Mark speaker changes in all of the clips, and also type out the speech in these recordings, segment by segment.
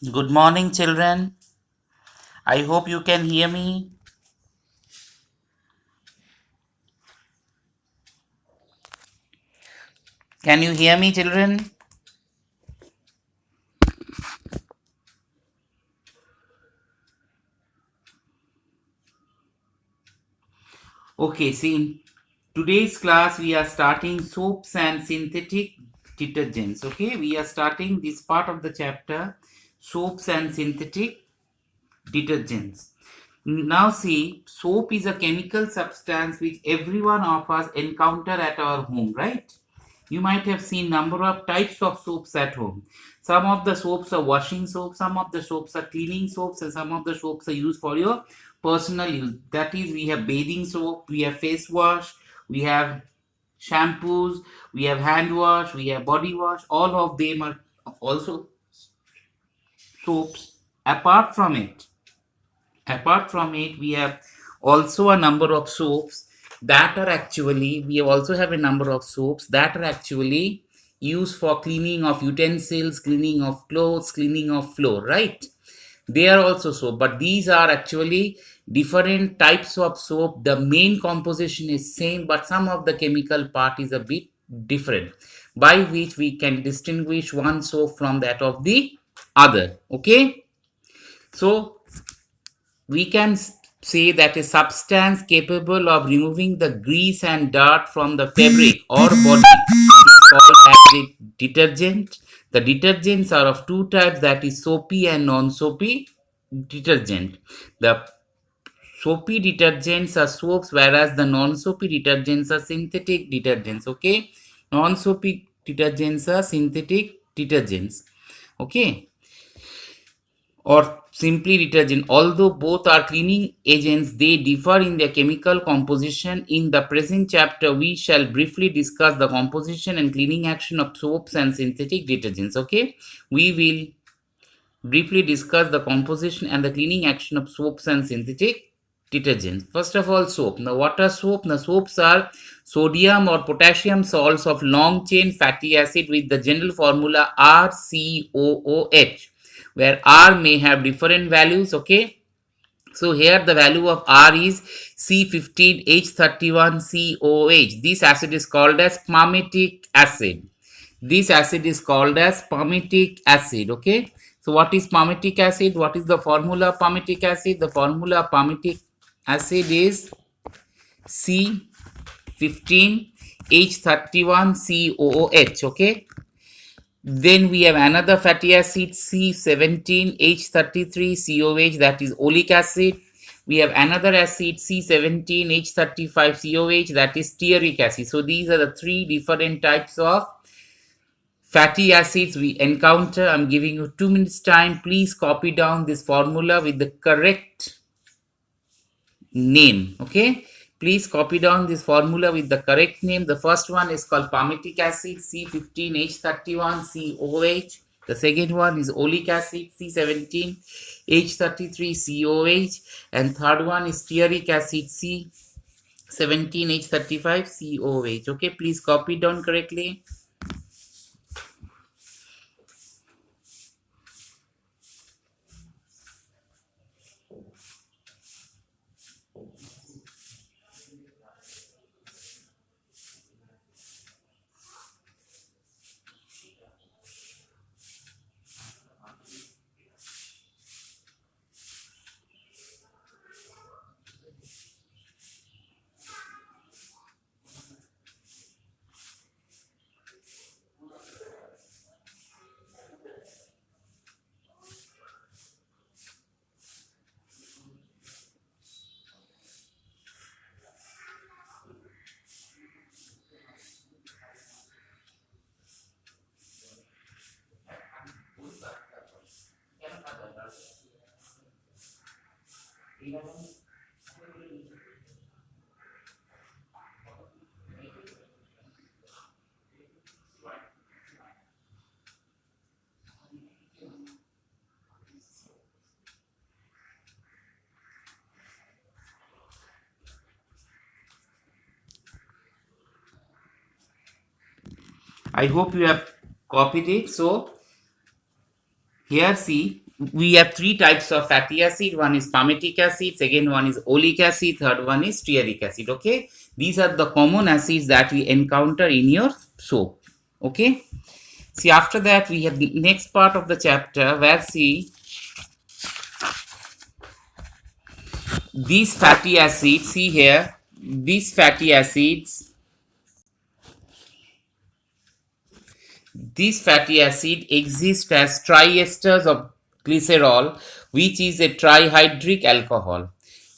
Speaker 1: Good morning, children. I hope you can hear me. Can you hear me, children? Okay, see, in today's class we are starting soaps and synthetic detergents. Okay, we are starting this part of the chapter, soaps and synthetic detergents. Now, see, soap is a chemical substance which every one of us encounter at our home, right? You might have seen number of types of soaps at home. Some of the soaps are washing soap, some of the soaps are cleaning soaps, and some of the soaps are used for your personal use. That is, we have bathing soap, we have face wash, we have shampoos, we have hand wash, we have body wash. All of them are also soaps. Apart from it we have also a number of soaps that are actually we also have a number of soaps that are actually used for cleaning of utensils, cleaning of clothes, cleaning of floor, right? They are also soap, but these are actually different types of soap. The main composition is same, but some of the chemical part is a bit different, by which we can distinguish one soap from that of the other. Okay, so we can say that a substance capable of removing the grease and dirt from the fabric or body is called as a detergent. The detergents are of two types, that is soapy and non-soapy detergent. The soapy detergents are soaps, whereas the non-soapy detergents are synthetic detergents. Okay, non-soapy detergents are synthetic detergents. Okay, or simply detergent. Although both are cleaning agents, they differ in their chemical composition. In the present chapter, we shall briefly discuss the composition and cleaning action of soaps and synthetic detergents. Okay, we will briefly discuss the composition and the cleaning action of soaps and synthetic detergents. First of all, soap. Now, what are soap? Now, soaps are sodium or potassium salts of long chain fatty acid with the general formula RCOOH, where R may have different values. Okay, so here the value of R is C15H31COH. This acid is called as palmitic acid. This acid is called as palmitic acid. Okay, so what is palmitic acid? What is the formula of palmitic acid? The formula of palmitic acid is C15H31COOH. Okay, then we have another fatty acid C17H33COH, that is oleic acid. We have another acid C17H35COH, that is stearic acid. So these are the three different types of fatty acids we encounter. I'm giving you 2 minutes time. Please copy down this formula with the correct name. Okay, please copy down this formula with the correct name. The first one is called palmitic acid, C15H31COH. The second one is oleic acid, C17H33COH, and third one is stearic acid, C17H35COH. Okay, please copy down correctly. I hope you have copied it. So here see, we have three types of fatty acid. One is palmitic acid, second one is oleic acid, third one is stearic acid. Okay, these are the common acids that we encounter in your soap. Okay, see, after that we have the next part of the chapter where, see, these fatty acids, see here, these fatty acids, these fatty acids exist as triesters of glycerol, which is a trihydric alcohol.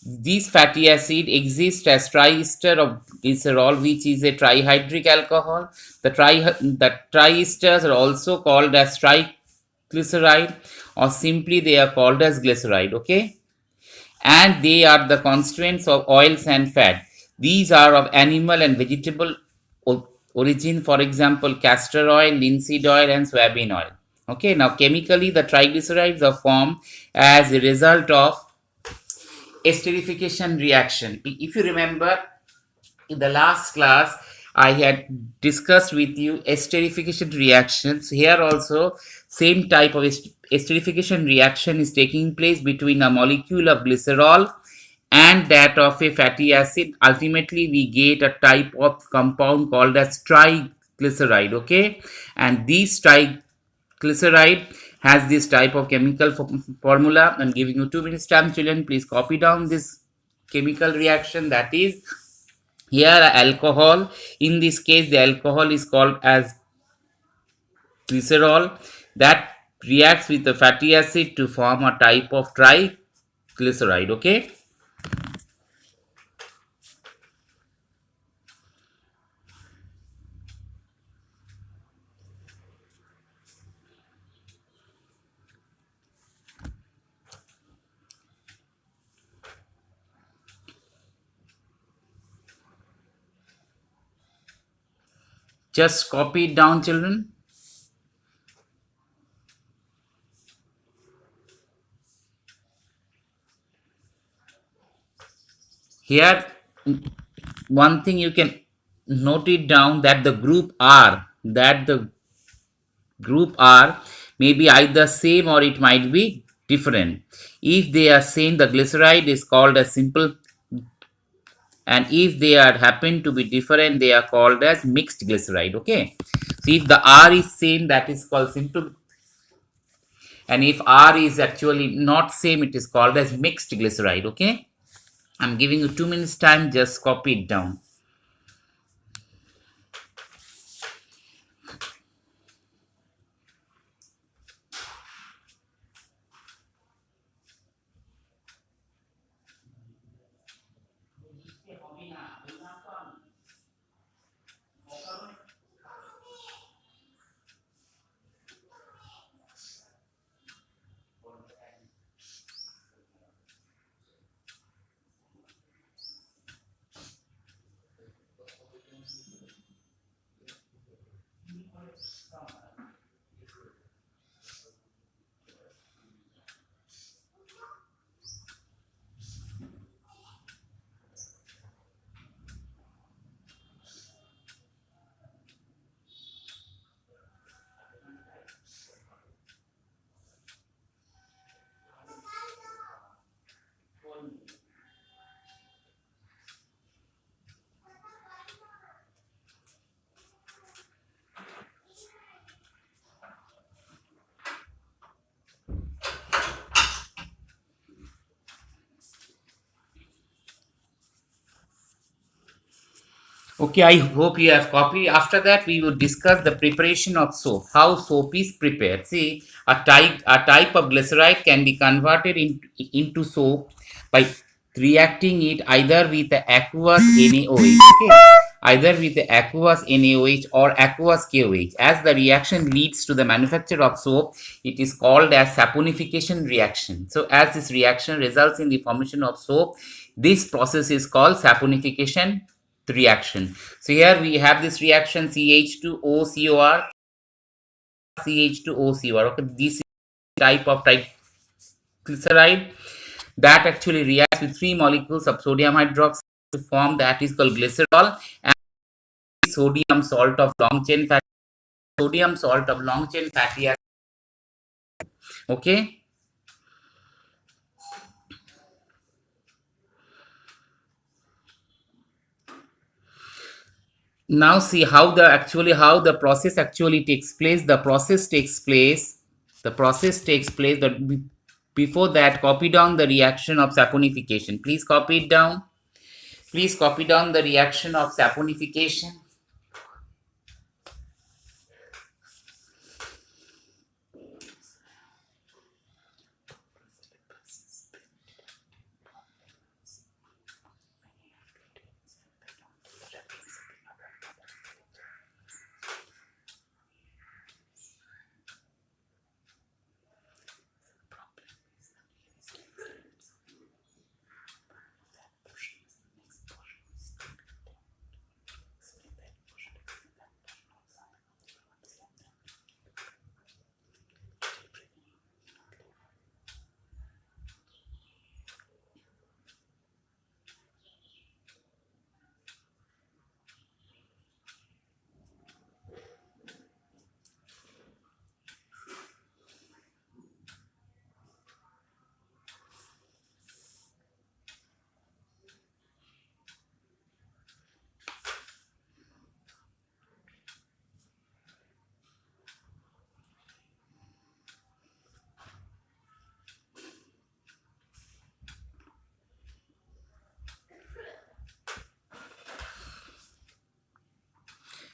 Speaker 1: These fatty acids exist as triester of glycerol, which is a trihydric alcohol. The triesters are also called as triglyceride, or simply they are called as glyceride. Okay, and they are the constituents of oils and fat. These are of animal and vegetable origin, for example, castor oil, linseed oil, and soybean oil. Okay, now chemically, the triglycerides are formed as a result of esterification reaction. If you remember, in the last class, I had discussed with you esterification reactions. Here also, same type of esterification reaction is taking place between a molecule of glycerol and that of a fatty acid. Ultimately, we get a type of compound called as triglyceride. Okay, and these triglyceride has this type of chemical formula. I'm giving you 2 minutes time, children. Please copy down this chemical reaction. That is, here alcohol, in this case the alcohol is called as glycerol, that reacts with the fatty acid to form a type of triglyceride. Okay, just copy it down, children. Here, one thing you can note it down, that the group R may be either same or it might be different. If they are same, the glyceride is called a simple, and if they are happen to be different, they are called as mixed glyceride. Okay, so if the R is same, that is called simple, and if R is actually not same, it is called as mixed glyceride. Okay, I'm giving you 2 minutes time, just copy it down. Okay, I hope you have copied. After that, we will discuss the preparation of soap, how soap is prepared. See, a type of glyceride can be converted into soap by reacting it either with the aqueous NaOH, okay, either with the aqueous NaOH or aqueous KOH. As the reaction leads to the manufacture of soap, it is called as saponification reaction. So, as this reaction results in the formation of soap, this process is called saponification reaction. So here we have this reaction CH2OCOR, CH2OCOR. Okay, this is type of triglyceride that actually reacts with three molecules of sodium hydroxide to form that is called glycerol, and sodium salt of long chain fatty acid. Okay, Now see how the process actually takes place. The process takes place that before that, copy down the reaction of saponification. Please copy down the reaction of saponification.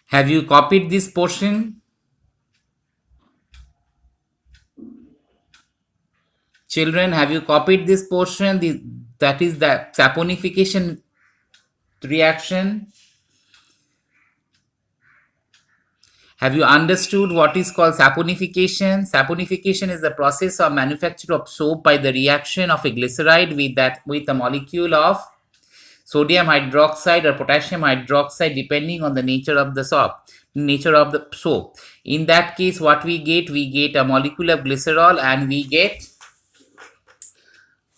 Speaker 1: Have you copied this portion? Children, have you copied this portion? That is the saponification reaction. Have you understood what is called saponification? Saponification is the process of manufacture of soap by the reaction of a glyceride with a molecule of sodium hydroxide or potassium hydroxide, depending on the nature of the soap. In that case, what we get a molecule of glycerol, and we get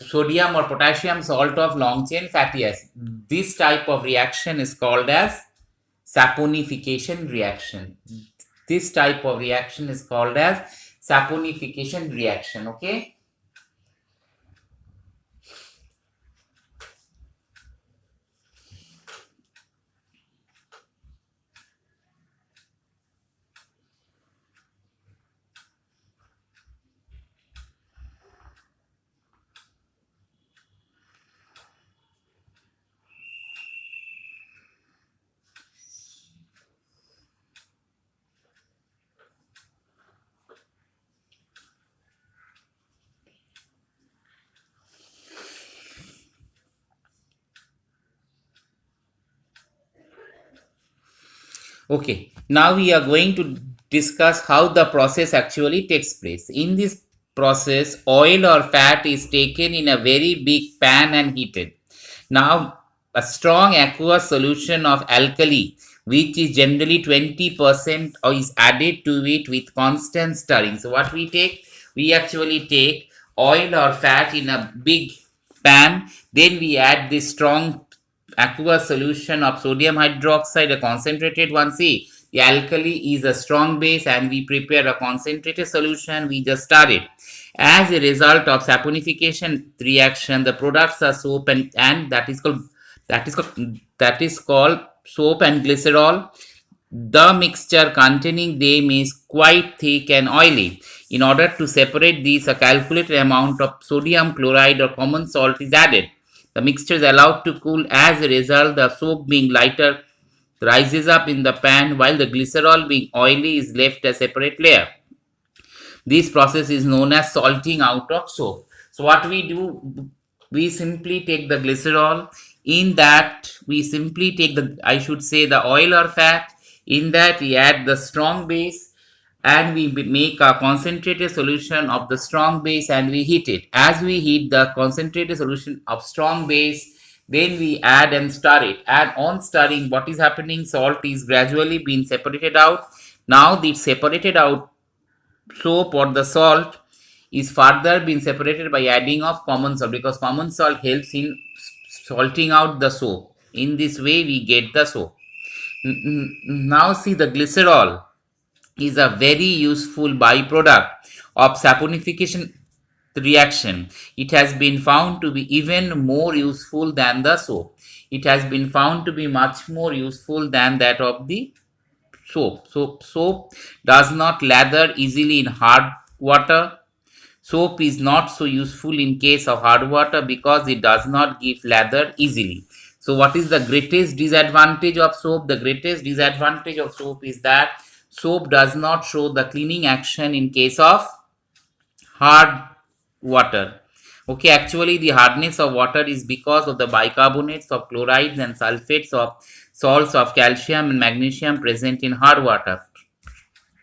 Speaker 1: sodium or potassium salt of long chain fatty acid. This type of reaction is called as saponification reaction. This type of reaction is called as saponification reaction. Okay. Okay, now we are going to discuss how the process actually takes place. In this process, oil or fat is taken in a very big pan and heated. Now, a strong aqueous solution of alkali, which is generally 20%, or is added to it with constant stirring. So, what we take? We actually take oil or fat in a big pan, then we add this strong aqueous solution of sodium hydroxide, a concentrated one. See, the alkali is a strong base, and we prepare a concentrated solution. We just stir it. As a result of saponification reaction, the products are soap and that is called soap and glycerol. The mixture containing them is quite thick and oily. In order to separate these, a calculated amount of sodium chloride or common salt is added. The mixture is allowed to cool. As a result, the soap, being lighter, rises up in the pan, while the glycerol, being oily, is left a separate layer. This process is known as salting out of soap. So what we do, we simply take the glycerol. In that, we simply take the oil or fat. In that, we add the strong base, and we make a concentrated solution of the strong base, and we heat it. As we heat the concentrated solution of strong base, then we add and stir it. And on stirring, what is happening? Salt is gradually being separated out. Now the separated out soap or the salt is further being separated by adding of common salt, because common salt helps in salting out the soap. In this way, we get the soap. Now see, the glycerol is a very useful byproduct of saponification reaction, it has been found to be even more useful than the soap. It has been found to be much more useful than that of the soap. So soap does not lather easily in hard water. Soap is not so useful in case of hard water because it does not give lather easily. So what is the greatest disadvantage of soap? The greatest disadvantage of soap is that soap does not show the cleaning action in case of hard water. Okay, actually the hardness of water is because of the bicarbonates of chlorides and sulfates of salts of calcium and magnesium present in hard water.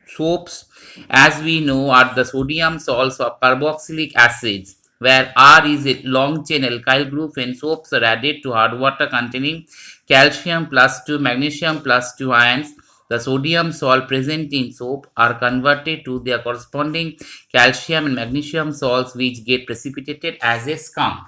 Speaker 1: Soaps, as we know, are the sodium salts of carboxylic acids, where R is a long chain alkyl group. When soaps are added to hard water containing calcium plus 2, magnesium plus 2 ions, the sodium salt present in soap are converted to their corresponding calcium and magnesium salts, which get precipitated as a scum,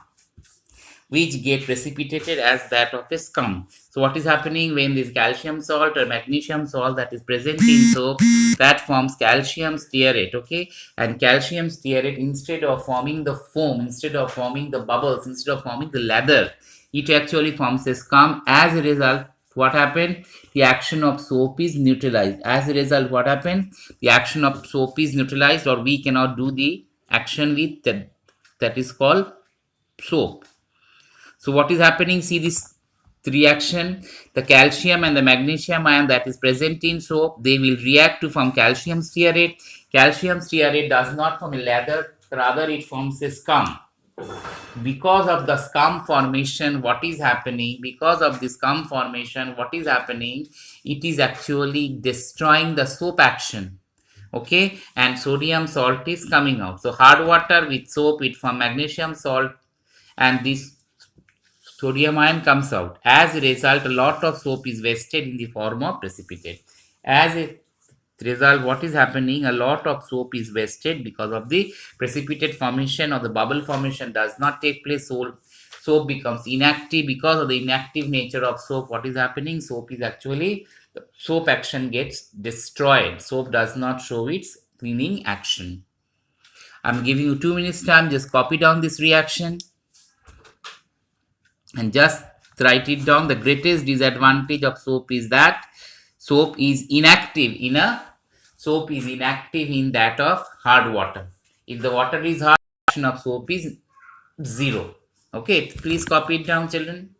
Speaker 1: which get precipitated as that of a scum. So what is happening when this calcium salt or magnesium salt that is present in soap, that forms calcium stearate, okay? And calcium stearate, instead of forming the foam, instead of forming the bubbles, instead of forming the lather, it actually forms a scum. As a result, what happened? The action of soap is neutralized. As a result, what happened? The action of soap is neutralized, or we cannot do the action with that. That is called soap. So what is happening? See this reaction. The calcium and the magnesium ion that is present in soap, they will react to form calcium stearate. Calcium stearate does not form a lather, rather it forms a scum. Because of the scum formation, what is happening? Because of the scum formation, what is happening? It is actually destroying the soap action. Okay, and sodium salt is coming out. So hard water with soap, it form magnesium salt, and this sodium ion comes out. As a result, a lot of soap is wasted in the form of precipitate. As a result, what is happening? A lot of soap is wasted because of the precipitate formation, or the bubble formation does not take place. So soap becomes inactive. Because of the inactive nature of soap, what is happening? Soap is actually, the soap action gets destroyed. Soap does not show its cleaning action. I'm giving you 2 minutes time. Just copy down this reaction and just write it down. The greatest disadvantage of soap is that soap is inactive in a soap is inactive in that of hard water. If the water is hard, action of soap is zero. Okay, please copy it down, children.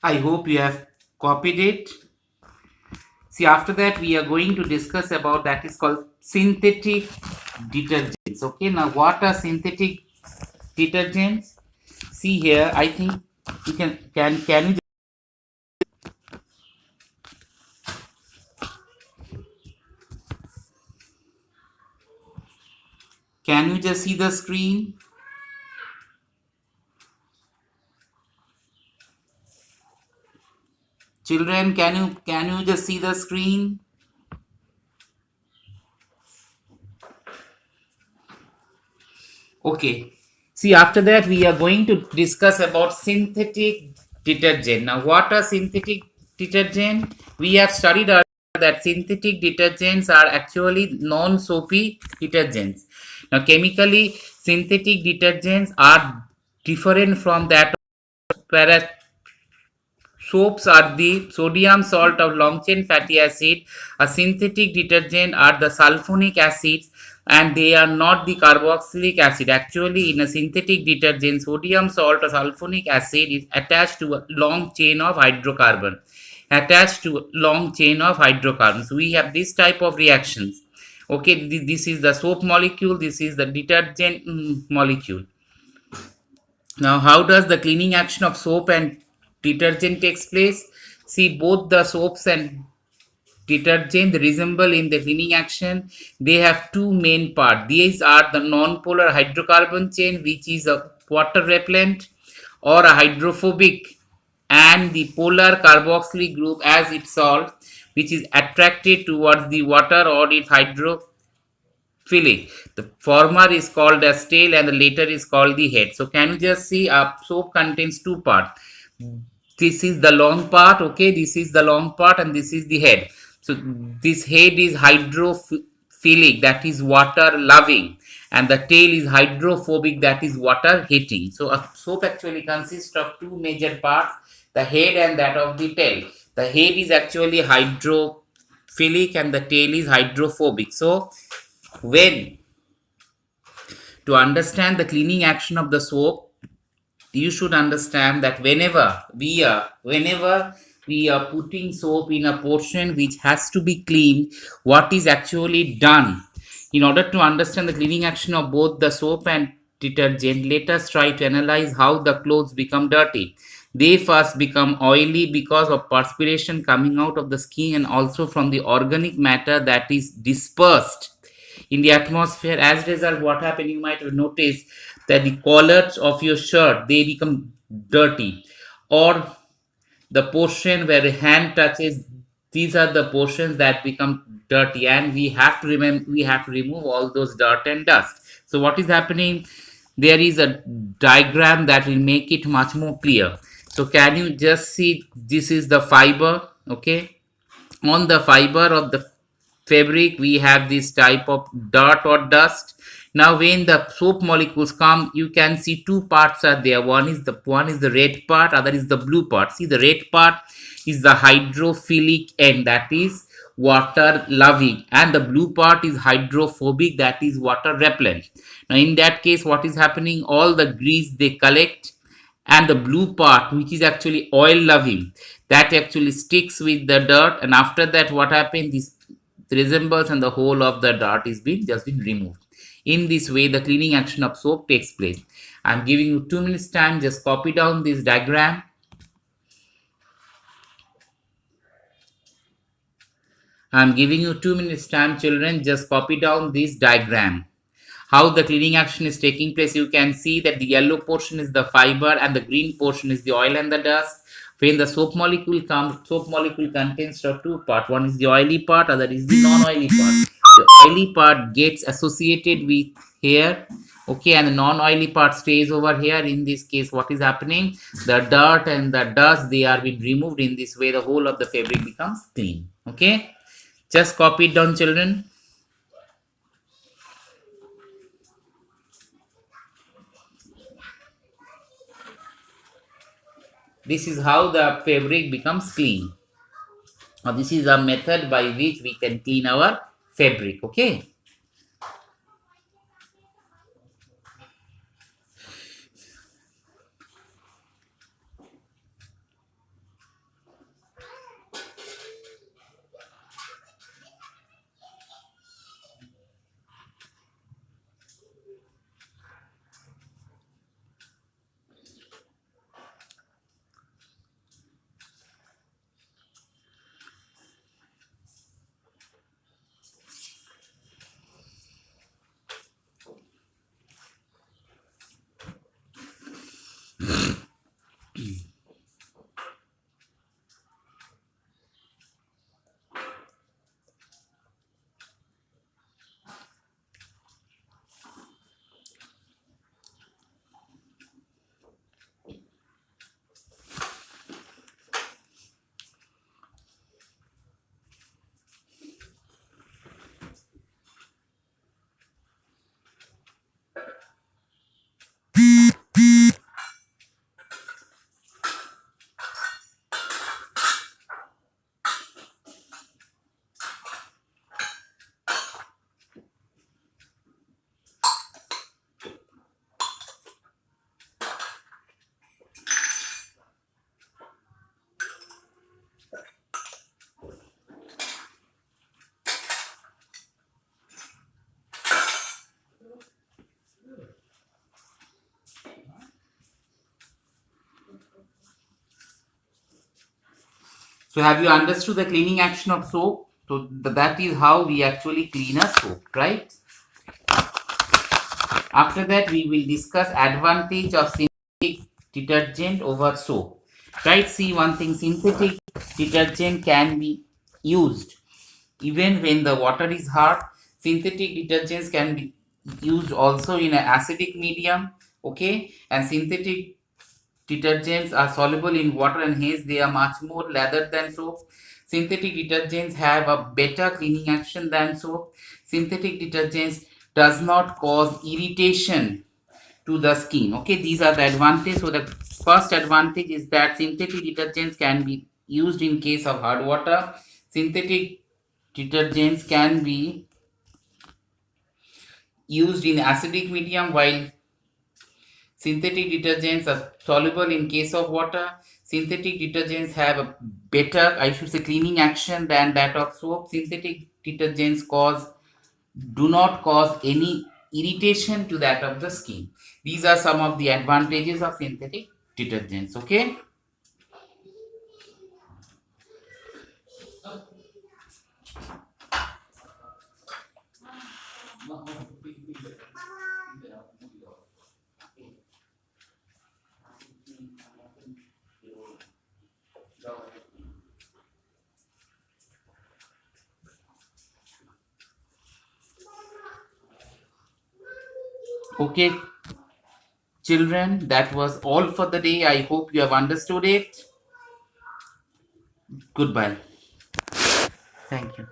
Speaker 1: I hope you have copied it. See, after that, we are going to discuss about that is called synthetic detergents. Okay, now what are synthetic detergents? See here, I think you can you can you just see the screen? Children, can you just see the screen? Okay. See, after that, we are going to discuss about synthetic detergent. Now, what are synthetic detergent? We have studied earlier that synthetic detergents are actually non-soapy detergents. Now, chemically, synthetic detergents are different from that, whereas soaps are the sodium salt of long chain fatty acid. A synthetic detergent are the sulfonic acids, and they are not the carboxylic acid. Actually, in a synthetic detergent, sodium salt or sulfonic acid is attached to a long chain of hydrocarbon. Attached to a long chain of hydrocarbons. We have this type of reactions. Okay, this is the soap molecule, this is the detergent molecule. Now, how does the cleaning action of soap and detergent takes place? See, both the soaps and detergent resemble in the cleaning action. They have two main parts. These are the non-polar hydrocarbon chain, which is a water repellent or a hydrophobic, and the polar carboxylic group as its salt, which is attracted towards the water or its hydro filling. The former is called as tail and the later is called the head. So can you just see a soap contains two parts. This is the long part, okay, this is the long part and this is the head. So this head is hydrophilic, that is water loving, and the tail is hydrophobic, that is water hating. So a soap actually consists of two major parts, the head and that of the tail. The head is actually hydrophilic and the tail is hydrophobic. So when to understand the cleaning action of the soap, you should understand that whenever we are putting soap in a portion which has to be cleaned, what is actually done in order to understand the cleaning action of both the soap and detergent. Let us try to analyze how the clothes become dirty. They first become oily because of perspiration coming out of the skin and also from the organic matter that is dispersed in the atmosphere. As a result, what happened, you might have noticed that the collars of your shirt, they become dirty, or the portion where the hand touches, these are the portions that become dirty, and we have to remove all those dirt and dust. So what is happening, there is a diagram that will make it much more clear. So can you just see, this is the fiber, okay. On the fiber of the fabric we have this type of dirt or dust. Now when the soap molecules come, you can see two parts are there. One is the red part, other is the blue part. See, the red part is the hydrophilic end, that is water loving, and the blue part is hydrophobic, that is water repellent. Now in that case, what is happening, all the grease they collect, and the blue part, which is actually oil loving, that actually sticks with the dirt, and after that what happens, this resembles and the whole of the dirt is been just been removed. In this way the cleaning action of soap takes place. I'm giving you 2 minutes time, just copy down this diagram. I'm giving you 2 minutes time, children, just copy down this diagram. How the cleaning action is taking place, you can see that the yellow portion is the fiber and the green portion is the oil and the dust. When the soap molecule comes, soap molecule contains of two parts. One is the oily part, other is the non-oily part. The oily part gets associated with here, okay, and the non-oily part stays over here. In this case, what is happening, the dirt and the dust, they are being removed. In this way the whole of the fabric becomes clean. Okay, just copy it down, children. This is how the fabric becomes clean. Now this is a method by which we can clean our fabric. Okay. So have you understood the cleaning action of soap? So that is how we actually clean a soap, right? After that, we will discuss advantage of synthetic detergent over soap. Right? See one thing: synthetic detergent can be used even when the water is hard. Synthetic detergents can be used also in an acidic medium. Okay, and synthetic detergents are soluble in water and hence they are much more lather than soap. Synthetic detergents have a better cleaning action than soap. Synthetic detergents does not cause irritation to the skin. Okay, these are the advantages. So the first advantage is that synthetic detergents can be used in case of hard water. Synthetic detergents can be used in acidic medium while synthetic detergents are soluble in case of water. Synthetic detergents have a better, I should say, cleaning action than that of soap. Synthetic detergents do not cause any irritation to that of the skin. These are some of the advantages of synthetic detergents. Okay. Okay, children, that was all for the day. I hope you have understood it. Goodbye. Thank you.